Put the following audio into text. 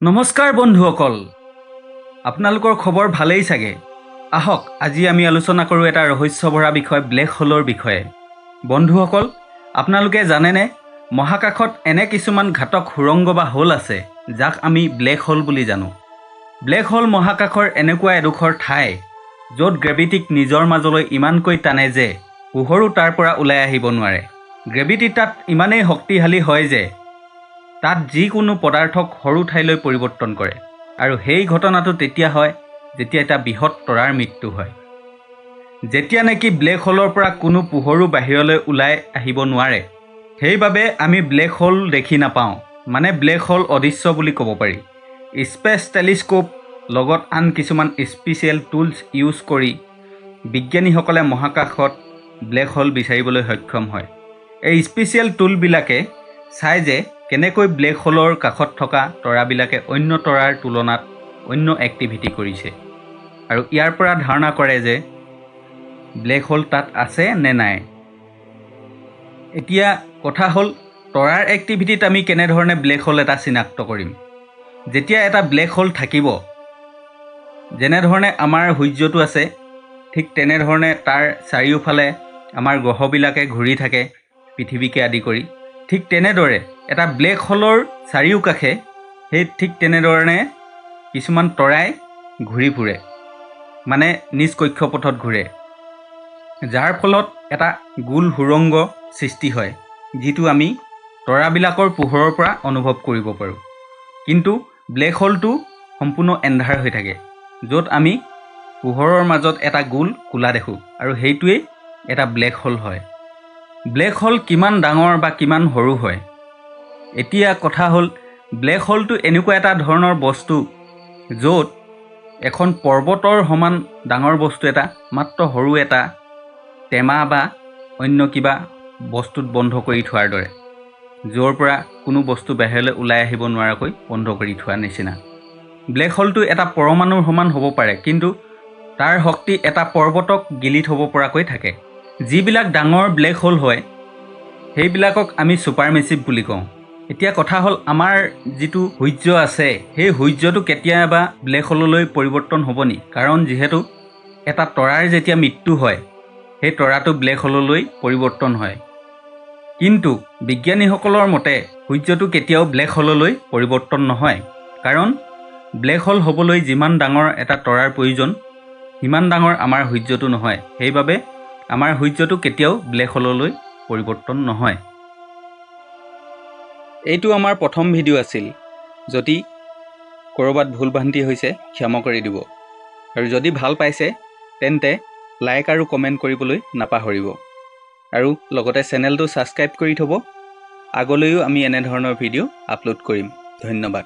নমস্কাৰ বন্ধুসকল, আপোনালোকৰ খবৰ ভালেই চাগে। আহক আজি আমি আলোচনা কৰোঁ এটা ৰহস্যভৰা বিষয়, ব্লেক হোলৰ বিষয়ে। বন্ধুসকল, আপোনালোকে জানেনে মহাকাশত এনে কিছুমান ঘাতক সুৰংগ বা হোল আছে যাক আমি ব্লেক হোল বুলি জানো। ব্লেক হোল মহাকাশৰ এনেকুৱা এডোখৰ ঠাই য'ত গ্ৰেভিটিক নিজৰ মাজলৈ ইমানকৈ টানে যে পোহৰো তাৰ পৰা ওলাই আহিব নোৱাৰে। গ্ৰেভিটি তাত ইমানেই শক্তিশালী হয় যে তাত যিকোনো পদাৰ্থক সৰু ঠাইলৈ পৰিৱৰ্তন কৰে, আৰু সেই ঘটনাটো তেতিয়া হয় যেতিয়া এটা বৃহৎ তৰাৰ মৃত্যু হয়। যেতিয়া নেকি ব্লেক হোলৰ পৰা কোনো পোহৰো বাহিৰলৈ ওলাই আহিব নোৱাৰে, সেইবাবে আমি ব্লেক হোল দেখি নাপাওঁ, মানে ব্লেক হোল অদৃশ্য বুলি ক'ব পাৰি। স্পেচ টেলিস্কোপ লগত আন কিছুমান স্পেচিয়েল টুলছ ইউজ কৰি বিজ্ঞানীসকলে মহাকাশত ব্লেক হোল বিচাৰিবলৈ সক্ষম হয়। এই স্পেচিয়েল টুলবিলাকে চাই যে কেনেকৈ ব্লেক হোলৰ কাষত থকা তৰাবিলাকে অন্য তৰাৰ তুলনাত অন্য এক্টিভিটি কৰিছে, আৰু ইয়াৰ পৰা ধাৰণা কৰে যে ব্লেক হোল তাত আছে নে নাই। এতিয়া কথা হ'ল, তৰাৰ এক্টিভিটিত আমি কেনেধৰণে ব্লেক হোল এটা চিনাক্ত কৰিম। যেতিয়া এটা ব্লেক হোল থাকিব, যেনেধৰণে আমাৰ সূৰ্যটো আছে ঠিক তেনেধৰণে তাৰ চাৰিওফালে আমাৰ গ্ৰহবিলাকে ঘূৰি থাকে, পৃথিৱীকে আদি কৰি। ঠিক তেনেদৰে এটা ব্লেক হোলৰ চাৰিওকাষে সেই ঠিক তেনেধৰণে কিছুমান তৰাই ঘূৰি ফুৰে, মানে নিজ কক্ষপথত ঘূৰে, যাৰ ফলত এটা গোল সুৰংগ সৃষ্টি হয়, যিটো আমি তৰাবিলাকৰ পোহৰৰ পৰা অনুভৱ কৰিব পাৰোঁ। কিন্তু ব্লেক হোলটো সম্পূৰ্ণ এন্ধাৰ হৈ থাকে, য'ত আমি পোহৰৰ মাজত এটা গোল কোলা দেখোঁ, আৰু সেইটোৱেই এটা ব্লেক হোল হয়। ব্লেক হোল কিমান ডাঙৰ বা কিমান সৰু হয়। এতিয়া কথা হ'ল, ব্লেক হোলটো এনেকুৱা এটা ধৰণৰ বস্তু য'ত এখন পৰ্বতৰ সমান ডাঙৰ বস্তু এটা মাত্ৰ সৰু এটা টেমা বা অন্য কিবা বস্তুত বন্ধ কৰি থোৱাৰ দৰে, য'ৰ পৰা কোনো বস্তু বাহিৰলৈ ওলাই আহিব নোৱাৰাকৈ বন্ধ কৰি থোৱা নিচিনা। ব্লেক হোলটো এটা পৰমাণুৰ সমান হ'ব পাৰে, কিন্তু তাৰ শক্তি এটা পৰ্বতক গিলি থ'ব পৰাকৈ থাকে। যিবিলাক ডাঙৰ ব্লেক হোল হয় সেইবিলাকক আমি ছুপাৰ মেছিভ বুলি কওঁ। এতিয়া কথা হ'ল, আমাৰ যিটো সূৰ্য আছে সেই সূৰ্যটো কেতিয়াবা ব্লেক হোললৈ পৰিৱৰ্তন হ'ব নি? কাৰণ যিহেতু এটা তৰাৰ যেতিয়া মৃত্যু হয় সেই তৰাটো ব্লেক হোললৈ পৰিৱৰ্তন হয়, কিন্তু বিজ্ঞানীসকলৰ মতে সূৰ্যটো কেতিয়াও ব্লেক হোললৈ পৰিৱৰ্তন নহয়। কাৰণ ব্লেক হোল হ'বলৈ যিমান ডাঙৰ এটা তৰাৰ প্ৰয়োজন সিমান ডাঙৰ আমাৰ সূৰ্যটো নহয়, সেইবাবে আমাৰ সূৰ্যটো কেতিয়াও ব্লেক হোললৈ পৰিৱৰ্তন নহয়। এইটো আমাৰ প্ৰথম ভিডিঅ' আছিল। যদি ক'ৰবাত ভুল ভ্ৰান্তি হৈছে ক্ষমা কৰি দিব, আৰু যদি ভাল পাইছে তেন্তে লাইক আৰু কমেণ্ট কৰিবলৈ নাপাহৰিব, আৰু লগতে চেনেলটো ছাবস্ক্ৰাইব কৰি থ'ব। আগলৈও আমি এনেধৰণৰ ভিডিঅ' আপলোড কৰিম। ধন্যবাদ।